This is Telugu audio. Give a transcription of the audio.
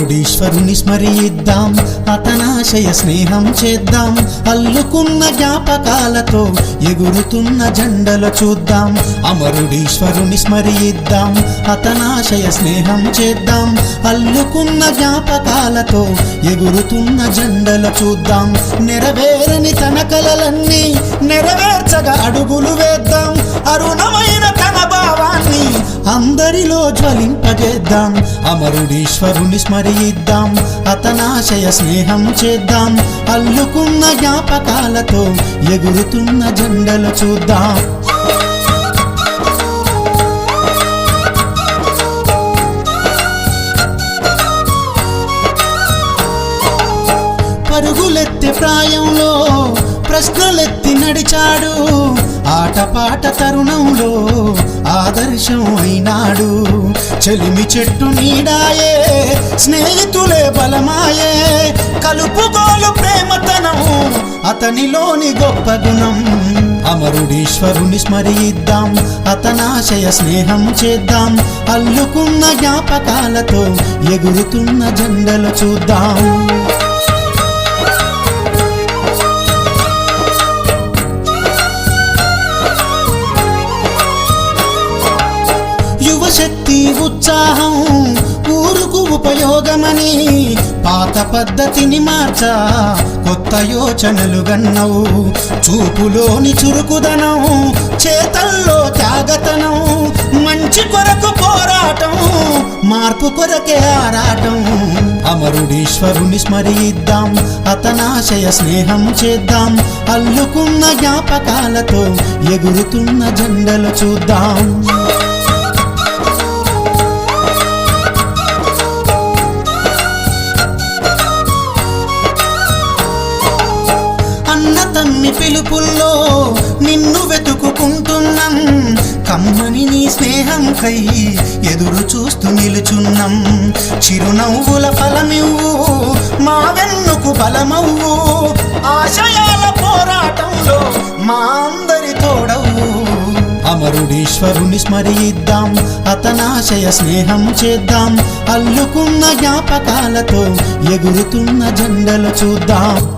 అమరుడీశ్వరుని స్మరిద్దాం, అతనాశయ స్నేహం చేద్దాం. అల్లుకున్న జ్ఞాపకాలతో ఎగురుతున్న జెండలు చూద్దాం. అమరుడీశ్వరుని స్మరిద్దాం, అతనాశయ స్నేహం చేద్దాం. అల్లుకున్న జ్ఞాపకాలతో ఎగురుతున్న జెండలు చూద్దాం. నెరవేరని తన కలలన్నీ నెరవేర్చగా అడుగులు వేద్దాం. అరుణమైన తన భావాన్ని అందరిలో జ్వలింపజేద్దాం. అమరుడీశ్వరుని స్మరిద్దాం, అతనాశయ స్నేహం చేద్దాం. అల్లుకున్న జ్ఞాపకాలతో ఎగురుతున్న జెండలు చూద్దాం. పరుగులెత్తే ప్రాయంలో ప్రశ్నలెత్తి నడిచాడు. ఆటపాట తరుణంలో ఆదర్శం అయినాడు. చెలిమి చెట్టు నీడాయే, స్నేహితులే బలమాయే. కలుపుగోలు ప్రేమతనం అతనిలోని గొప్ప గుణం. అమరుడీశ్వరుని స్మరిద్దాం, అతనాశయ స్నేహం చేద్దాం. అల్లుకున్న జ్ఞాపకాలతో ఎగురుతున్న జెండలు చూద్దాం. యువశక్తి ఉత్సాహం ఊరుకు ఉపయోగమని పాత పద్ధతిని మార్చా కొత్త యోచనలు గన్నవు. చూపులోని చురుకుదనం, చేతల్లో త్యాగతనం. మంచి కొరకు పోరాటం, మార్పు కొరకే ఆరాటం. అమరుడీశ్వరుని స్మరిద్దాం, అతనాశయ స్నేహం చేద్దాం. అల్లుకున్న జ్ఞాపకాలతో ఎగురుతున్న జెండలు చూద్దాం. తమ్మి పిలుపుల్లో నిన్ను వెతుకుకుంటున్నాం. కమ్మని నీ స్నేహంకై ఎదురు చూస్తూ నిలుచున్నాం. చిరునవ్వుల ఫలమివ్వు, మా వెన్నుకు బలమవ్వు. ఆశయాల పోరాటంలో మా అందరి తోడవు. అమరుడీశ్వరుని స్మరిద్దాం, అతనాశయ స్నేహం చేద్దాం. అల్లుకున్న జ్ఞాపకాలతో ఎగురుతున్న జెండలు చూద్దాం.